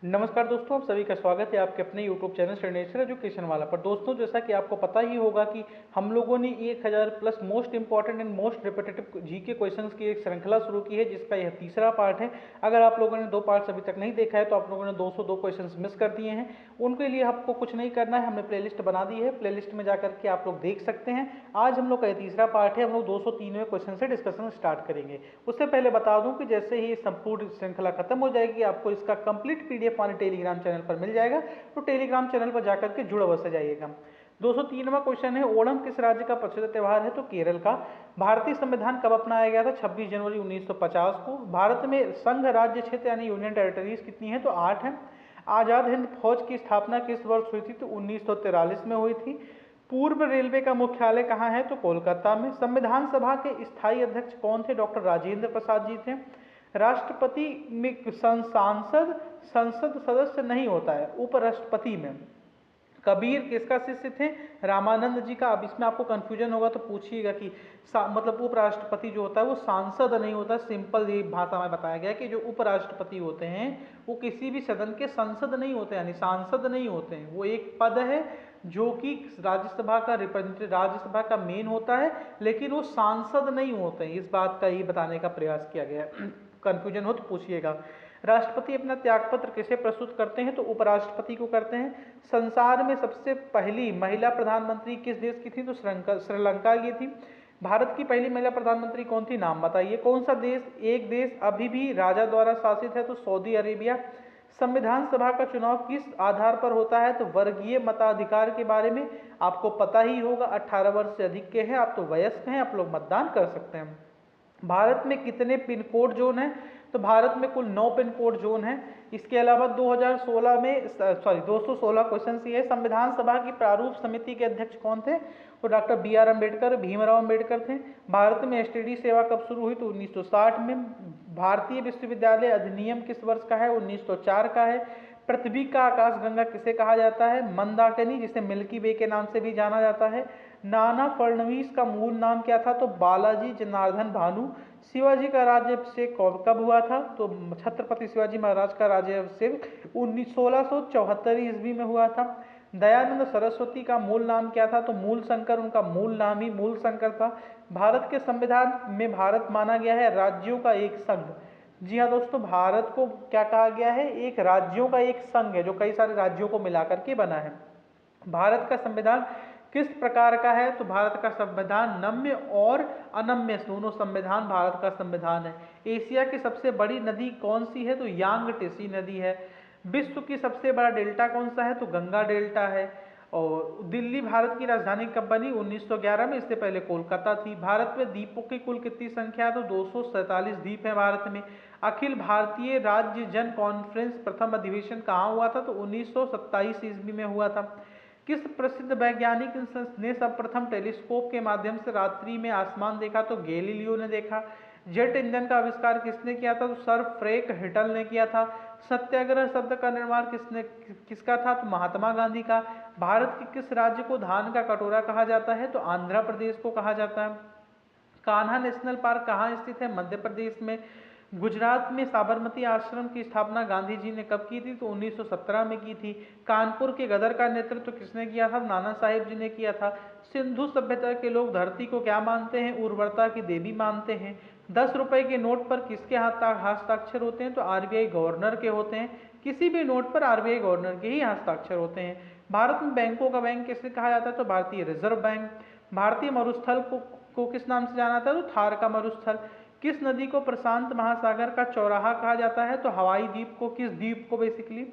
नमस्कार दोस्तों, आप सभी का स्वागत है आपके अपने YouTube चैनल श्रेणेश्वर एजुकेशन वाला पर। दोस्तों, जैसा कि आपको पता ही होगा कि हम लोगों ने 1000 plus most important and most repetitive GK questions की एक श्रृंखला शुरू की है, जिसका यह तीसरा पार्ट है। अगर आप लोगों ने 2 पार्ट्स अभी तक नहीं देखा है तो आप लोगों ने 202 क्वेश्चंस मिस कर दिए हैं। उनके लिए आपको कुछ नहीं करना है, हमने प्लेलिस्ट बना दी है, प्लेलिस्ट में जाकर के आप लोग देख सकते हैं। आज हम लोग का ये तीसरा पार्ट है, हम लोग 203वें क्वेश्चन से डिस्कशन स्टार्ट करेंगे। उससे पहले बता दूं कि जैसे ही संपूर्ण श्रृंखला खत्म हो जाएगी, आपको इसका कंप्लीट पीडीएफ हमारे टेलीग्राम चैनल पर मिल जाएगा, तो टेलीग्राम चैनल पर जाकर के जुड़ अवश्य जाइएगा। 203वां क्वेश्चन है, ओणम किस राज्य का प्रसिद्ध त्योहार है? तो केरल का। भारतीय संविधान कब अपनाया गया था? 26 जनवरी 1950 को। भारत में संघ राज्य क्षेत्र यानी यूनियन टेरिटरीज कितनी है? तो 8 है। आजाद हिंद फौज की स्थापना किस वर्ष हुई थी? तो 1943 में हुई थी। पूर्व रेलवे का मुख्यालय कहाँ है? तो कोलकाता में। संविधान सभा के स्थायी अध्यक्ष कौन थे? डॉक्टर राजेंद्र प्रसाद जी थे। राष्ट्रपति में सांसद संसद सदस्य नहीं होता है, उपराष्ट्रपति में। कबीर किसका शिष्य थे? रामानंद जी का। अब इसमें आपको कंफ्यूजन होगा तो पूछिएगा कि मतलब उपराष्ट्रपति जो होता है वो सांसद नहीं होता। सिंपल ये भाषा में बताया गया कि जो उपराष्ट्रपति होते हैं वो किसी भी सदन के संसद नहीं होते, यानी सांसद नहीं होते हैं। वो एक पद है जो कि राज्यसभा का रिप्रेजेंटेटिव, राज्यसभा का मेन होता है, लेकिन वो सांसद नहीं होते हैं। इस बात का ही बताने का प्रयास किया गया है। कंफ्यूजन हो तो पूछिएगा। राष्ट्रपति अपना त्यागपत्र किसे प्रस्तुत करते हैं? तो उपराष्ट्रपति को करते हैं। संसार में सबसे पहली महिला प्रधानमंत्री किस देश की थी? तो श्रीलंका की थी। भारत की पहली महिला प्रधानमंत्री कौन थी? नाम बताइए। कौन सा देश, एक देश अभी भी राजा द्वारा शासित है? तो सऊदी अरेबिया। संविधान सभा का चुनाव किस आधार पर होता है? तो वर्गीय मताधिकार के बारे में आपको पता ही होगा। 18 वर्ष से अधिक के हैं आप तो वयस्क हैं, आप लोग मतदान कर सकते हैं। भारत में कितने पिन कोड जोन है? तो भारत में कुल 9 पिन कोड जोन है। इसके अलावा 2016 में 216 क्वेश्चन ये है। संविधान सभा की प्रारूप समिति के अध्यक्ष कौन थे? तो डॉक्टर BR अम्बेडकर, भीमराव अम्बेडकर थे। भारत में एसटीडी सेवा कब शुरू हुई? तो 1960 में। भारतीय विश्वविद्यालय अधिनियम किस वर्ष का है? 1904 का है। पृथ्वी का आकाशगंगा किसे कहा जाता है? मंदाकिनी, जिसे मिल्की वे के नाम से भी जाना जाता है। नाना फडणवीस का मूल नाम क्या था? तो बालाजी जनार्दन भानु। शिवाजी का राज्याभिषेक कब हुआ था? तो छत्रपति शिवाजी महाराज का राज्याभिषेक 1674 ईस्वी में हुआ था। दयानंद सरस्वती का मूल नाम क्या था? तो मूल शंकर, उनका मूल नाम ही मूल शंकर था। भारत के संविधान में भारत माना गया है राज्यों का एक संघ। जी हाँ दोस्तों, भारत को क्या कहा गया है? एक राज्यों का एक संघ है जो कई सारे राज्यों को मिलाकर के बना है। भारत का संविधान किस प्रकार का है? तो भारत का संविधान नम्य और अनम्य दोनों संविधान भारत का संविधान है। एशिया की सबसे बड़ी नदी कौन सी है? तो यांगटीसी नदी है। विश्व की सबसे बड़ा डेल्टा कौन सा है? तो गंगा डेल्टा है। और दिल्ली भारत की राजधानी कब बनी? 1911 में। इससे पहले कोलकाता थी। भारत में द्वीपों की कुल कितनी संख्या है? तो 247 द्वीप है भारत में। अखिल भारतीय राज्य जन कॉन्फ्रेंस प्रथम अधिवेशन कहाँ हुआ था? तो 1927 ईस्वी में हुआ था। किस प्रसिद्ध वैज्ञानिक ने सर्वप्रथम टेलीस्कोप के माध्यम से रात्रि में आसमान देखा? तो गैलीलियो ने देखा। जेट इंजन का आविष्कार किसने किया था? तो सर फ्रैंक हिटल ने किया था। सत्याग्रह शब्द का निर्माण किसका था? तो महात्मा गांधी का। भारत के किस राज्य को धान का कटोरा कहा जाता है? तो आंध्र प्रदेश को कहा जाता है। कान्हा नेशनल पार्क कहाँ स्थित है? मध्य प्रदेश में। गुजरात में साबरमती आश्रम की स्थापना गांधी जी ने कब की थी? तो 1917 में की थी। कानपुर के गदर का नेतृत्व किसने किया था? नाना साहेब जी ने किया था। सिंधु सभ्यता के लोग धरती को क्या मानते हैं? उर्वरता की देवी मानते हैं। 10 रुपए के नोट पर किसके हस्ताक्षर होते हैं? तो आरबीआई गवर्नर के होते हैं। किसी भी नोट पर आरबीआई गवर्नर के ही हस्ताक्षर होते हैं। भारत में बैंकों का बैंक किसे कहा जाता है? तो भारतीय रिजर्व बैंक। भारतीय मरुस्थल को किस नाम से जाना था? तो थार का मरुस्थल। किस नदी को प्रशांत महासागर का चौराहा कहा जाता है? तो हवाई द्वीप को। किस द्वीप को बेसिकली?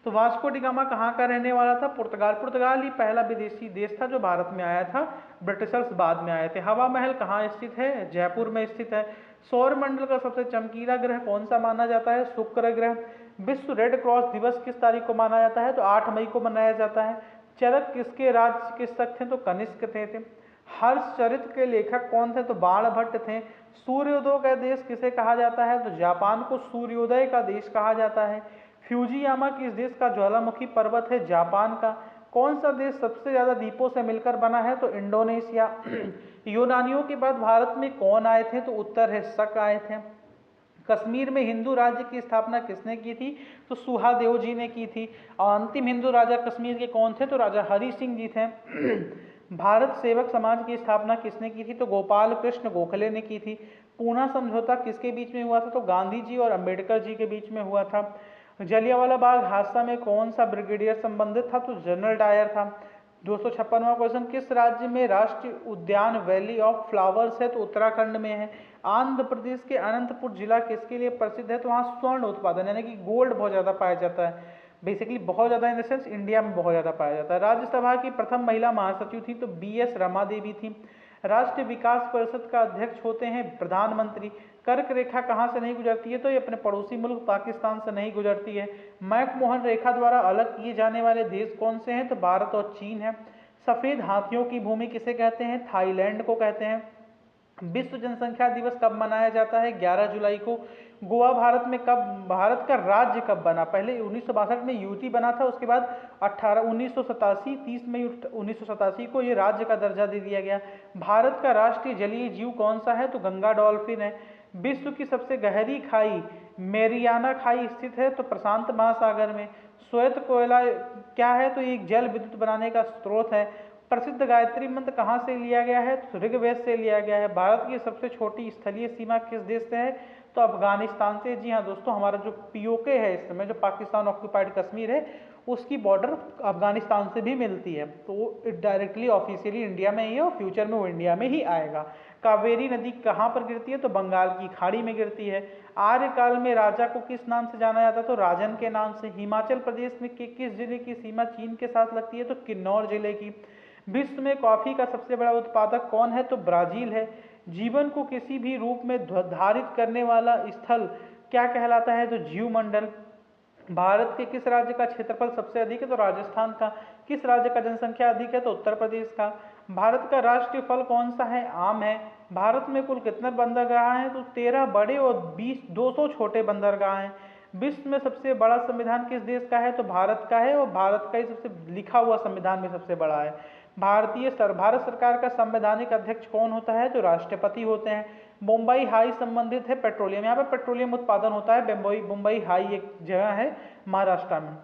तो वास्को डी गामा कहाँ का रहने वाला था? पुर्तगाल। पुर्तगाल ही पहला विदेशी देश था जो भारत में आया था, ब्रिटिशर्स बाद में आए थे। हवा महल कहाँ स्थित है? जयपुर में स्थित है। सौर मंडल का सबसे चमकीला ग्रह कौन सा माना जाता है? शुक्र ग्रह। विश्व रेड क्रॉस दिवस किस तारीख को माना जाता है? तो 8 मई को मनाया जाता है। चरक किसके राज चिकित्सक थे? तो कनिष्क थे। हर्षचरित के लेखक कौन थे? तो बाणभट्ट थे। सूर्योदय का देश किसे कहा जाता है? तो जापान को सूर्योदय का देश कहा जाता है। फ्यूजियामा किस देश का ज्वालामुखी पर्वत है? जापान का। कौन सा देश सबसे ज्यादा द्वीपों से मिलकर बना है? तो इंडोनेशिया। यूनानियों के बाद भारत में कौन आए थे? तो उत्तर है शक आए थे। कश्मीर में हिंदू राज्य की स्थापना किसने की थी? तो सुहादेव जी ने की थी। और अंतिम हिंदू राजा कश्मीर के कौन थे? तो राजा हरि सिंह जी थे। भारत सेवक समाज की स्थापना किसने की थी? तो गोपाल कृष्ण गोखले ने की थी। पूना समझौता किसके बीच में हुआ था? तो गांधी जी और अंबेडकर जी के बीच में हुआ था। जलियांवाला बाग हादसा में कौन सा ब्रिगेडियर संबंधित था? तो जनरल डायर था। 256वां क्वेश्चन, किस राज्य में राष्ट्रीय उद्यान वैली ऑफ फ्लावर्स है? तो उत्तराखंड में है। आंध्र प्रदेश के अनंतपुर जिला किसके लिए प्रसिद्ध है? तो वहाँ स्वर्ण उत्पादन यानी कि गोल्ड बहुत ज़्यादा पाया जाता है। बेसिकली बहुत ज़्यादा इन द सेंस इंडिया में बहुत ज़्यादा पाया जाता है। राज्यसभा की प्रथम महिला महासचिव थी तो BS रमा देवी थी। राष्ट्रीय विकास परिषद का अध्यक्ष होते हैं प्रधानमंत्री। कर्क रेखा कहाँ से नहीं गुजरती है? तो ये अपने पड़ोसी मुल्क पाकिस्तान से नहीं गुजरती है। मैकमोहन रेखा द्वारा अलग किए जाने वाले देश कौन से हैं? तो भारत और चीन है। सफेद हाथियों की भूमि किसे कहते हैं? थाईलैंड को कहते हैं। विश्व जनसंख्या दिवस कब मनाया जाता है? 11 जुलाई को। गोवा भारत में कब, भारत का राज्य कब बना? पहले 1962 में यूटी बना था, उसके बाद 1987 30 मई 1987 को ये राज्य का दर्जा दे दिया गया। भारत का राष्ट्रीय जलीय जीव कौन सा है? तो गंगा डॉल्फिन है। विश्व की सबसे गहरी खाई मेरियाना खाई स्थित है तो प्रशांत महासागर में। श्वेत कोयला क्या है? तो एक जल विद्युत बनाने का स्रोत है। प्रसिद्ध गायत्री मंत्र कहाँ से लिया गया है? तो ऋग्वेद से लिया गया है। भारत की सबसे छोटी स्थलीय सीमा किस देश से है? तो अफगानिस्तान से। जी हाँ दोस्तों, हमारा जो POK है इस समय, जो पाकिस्तान ऑक्यूपाइड कश्मीर है, उसकी बॉर्डर अफगानिस्तान से भी मिलती है। तो डायरेक्टली ऑफिशियली इंडिया में ही है और फ्यूचर में वो इंडिया में ही आएगा। कावेरी नदी कहाँ पर गिरती है? तो बंगाल की खाड़ी में गिरती है। आर्यकाल में राजा को किस नाम से जाना जाता? तो राजन के नाम से। हिमाचल प्रदेश में किस जिले की सीमा चीन के साथ लगती है? तो किन्नौर जिले की। विश्व में कॉफी का सबसे बड़ा उत्पादक कौन है? तो ब्राजील है। जीवन को किसी भी रूप में धारित करने वाला स्थल क्या कहलाता है? तो जीवमंडल। भारत के किस राज्य का क्षेत्रफल सबसे अधिक है? तो राजस्थान का। किस राज्य का जनसंख्या अधिक है? तो उत्तर प्रदेश का। भारत का राष्ट्रीय फल कौन सा है? आम है। भारत में कुल कितने बंदरगाह हैं? तो 13 बड़े और 200 छोटे बंदरगाह हैं। विश्व में सबसे बड़ा संविधान किस देश का है? तो भारत का है और भारत का ही सबसे लिखा हुआ संविधान में सबसे बड़ा है। भारत सरकार का संवैधानिक अध्यक्ष कौन होता है? तो राष्ट्रपति होते हैं। मुंबई हाई संबंधित है पेट्रोलियम, यहाँ पर पेट्रोलियम उत्पादन होता है। मुंबई हाई एक जगह है महाराष्ट्र में।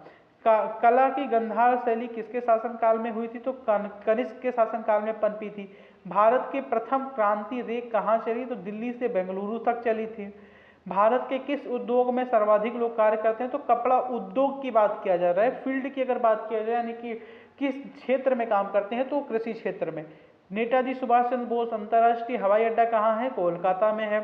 कला की गंधार शैली किसके शासनकाल में हुई थी? तो कनिष्क के शासनकाल में पनपी थी। भारत की प्रथम क्रांति रेख कहाँ चली? तो दिल्ली से बेंगलुरु तक चली थी। भारत के किस उद्योग में सर्वाधिक लोग कार्य करते हैं? तो कपड़ा उद्योग की बात किया जा रहा है। फील्ड की अगर बात किया जाए यानी कि किस क्षेत्र में काम करते हैं, तो कृषि क्षेत्र में। नेताजी सुभाष चंद्र बोस अंतर्राष्ट्रीय हवाई अड्डा कहाँ है? कोलकाता में है।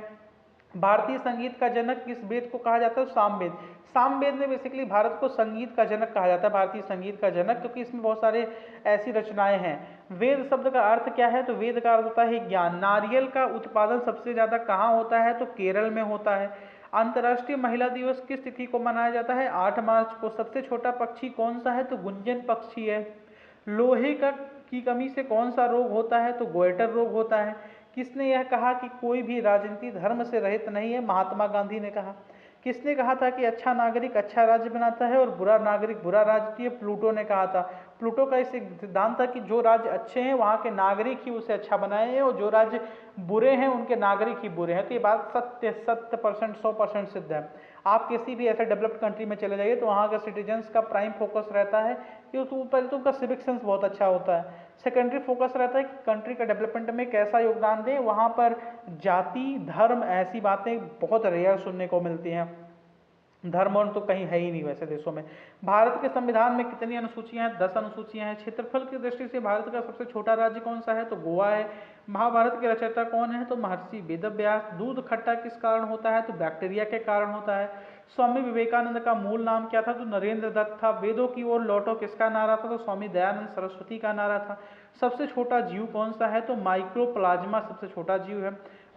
भारतीय संगीत का जनक किस वेद को कहा जाता है? सामवेद। सामवेद में बेसिकली भारत को संगीत का जनक कहा जाता है, भारतीय संगीत का जनक, क्योंकि इसमें बहुत सारे ऐसी रचनाएं हैं। वेद शब्द का अर्थ क्या है? तो वेद का अर्थ होता है ज्ञान। नारियल का उत्पादन सबसे ज्यादा कहाँ होता है? तो केरल में होता है। अंतर्राष्ट्रीय महिला दिवस किस तिथि को मनाया जाता है? 8 मार्च को। सबसे छोटा पक्षी कौन सा है? तो गुंजन पक्षी है। लोहे की कमी से कौन सा रोग होता है? तो गोइटर रोग होता है। किसने यह कहा कि कोई भी राजनीति धर्म से रहित नहीं है? महात्मा गांधी ने कहा। किसने कहा था कि अच्छा नागरिक अच्छा राज्य बनाता है और बुरा नागरिक बुरा राज्य? ये प्लूटो ने कहा था। प्लूटो का इस एक सिद्धांत था कि जो राज्य अच्छे हैं वहाँ के नागरिक ही उसे अच्छा बनाए हैं और जो राज्य बुरे हैं उनके नागरिक ही बुरे हैं। तो ये बात 100% 100% सिद्ध है। आप किसी भी ऐसे डेवलप्ड कंट्री में चले जाइए तो वहाँ का सिटीजन्स का प्राइम फोकस रहता है कि तो पहले तो उनका सिविक सेंस बहुत अच्छा होता है। सेकेंडरी फोकस रहता है कि कंट्री का डेवलपमेंट में कैसा योगदान दें। वहाँ पर जाति धर्म ऐसी बातें बहुत रेयर सुनने को मिलती हैं। धर्म तो कहीं है ही नहीं वैसे देशों में। भारत के संविधान में कितनी अनुसूचियां हैं? 10 अनुसूचियां हैं। क्षेत्रफल की दृष्टि से भारत का सबसे छोटा राज्य कौन सा है? तो गोवा है। महाभारत के रचयिता कौन है? तो महर्षि वेदव्यास। दूध खट्टा किस कारण होता है? तो बैक्टीरिया के कारण होता है। स्वामी विवेकानंद का मूल नाम क्या था? तो नरेंद्र दत्त था। वेदों की ओर लौटो किसका नारा था? तो स्वामी दयानंद सरस्वती का नारा था। सबसे छोटा जीव कौन सा है? तो माइक्रोप्लाज्मा सबसे छोटा जीव है।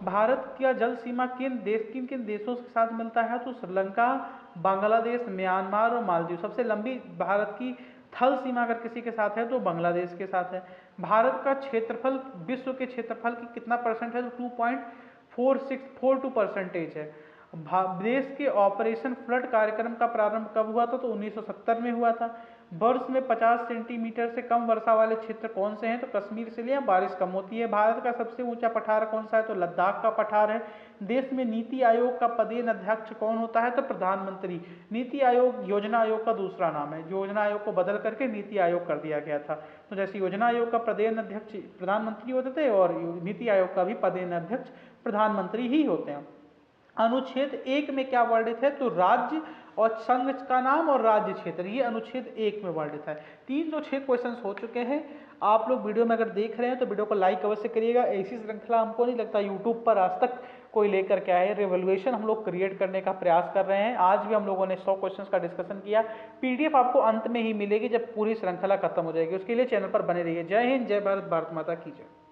भारत का जल सीमा किन किन देशों के साथ मिलता है? तो श्रीलंका, बांग्लादेश, म्यांमार और मालदीव। सबसे लंबी भारत की थल सीमा अगर किसी के साथ है तो बांग्लादेश के साथ है। भारत का क्षेत्रफल विश्व के क्षेत्रफल की कितना परसेंट है? तो 2.4642% है। देश के ऑपरेशन फ्लड कार्यक्रम का प्रारंभ कब हुआ था? तो 1970 में हुआ था। वर्ष में 50 सेंटीमीटर से कम वर्षा वाले क्षेत्र कौन से हैं? तो कश्मीर से लिए बारिश कम होती है। भारत का सबसे ऊंचा पठार कौन सा है? तो लद्दाख का पठार है। देश में नीति आयोग का पदेन अध्यक्ष कौन होता है? तो प्रधानमंत्री। नीति आयोग योजना आयोग का दूसरा नाम है। योजना आयोग को बदल करके नीति आयोग कर दिया गया था। तो जैसे योजना आयोग का पदेन अध्यक्ष प्रधानमंत्री होते थे और नीति आयोग का भी पदेन अध्यक्ष प्रधानमंत्री ही होते हैं। अनुच्छेद 1 में क्या वर्णित है? तो राज्य और संघ का नाम और राज्य क्षेत्र, ये अनुच्छेद 1 में वर्णित है। 306 क्वेश्चंस हो चुके हैं। आप लोग वीडियो में अगर देख रहे हैं तो वीडियो को लाइक अवश्य करिएगा। ऐसी श्रृंखला हमको नहीं लगता यूट्यूब पर आज तक कोई लेकर के आए। रिवोल्यूशन हम लोग क्रिएट करने का प्रयास कर रहे हैं। आज भी हम लोगों ने 100 क्वेश्चंस का डिस्कशन किया। पीडीएफ आपको अंत में ही मिलेगी जब पूरी श्रृंखला खत्म हो जाएगी। उसके लिए चैनल पर बने रहिए। जय हिंद, जय भारत, भारत माता की जय।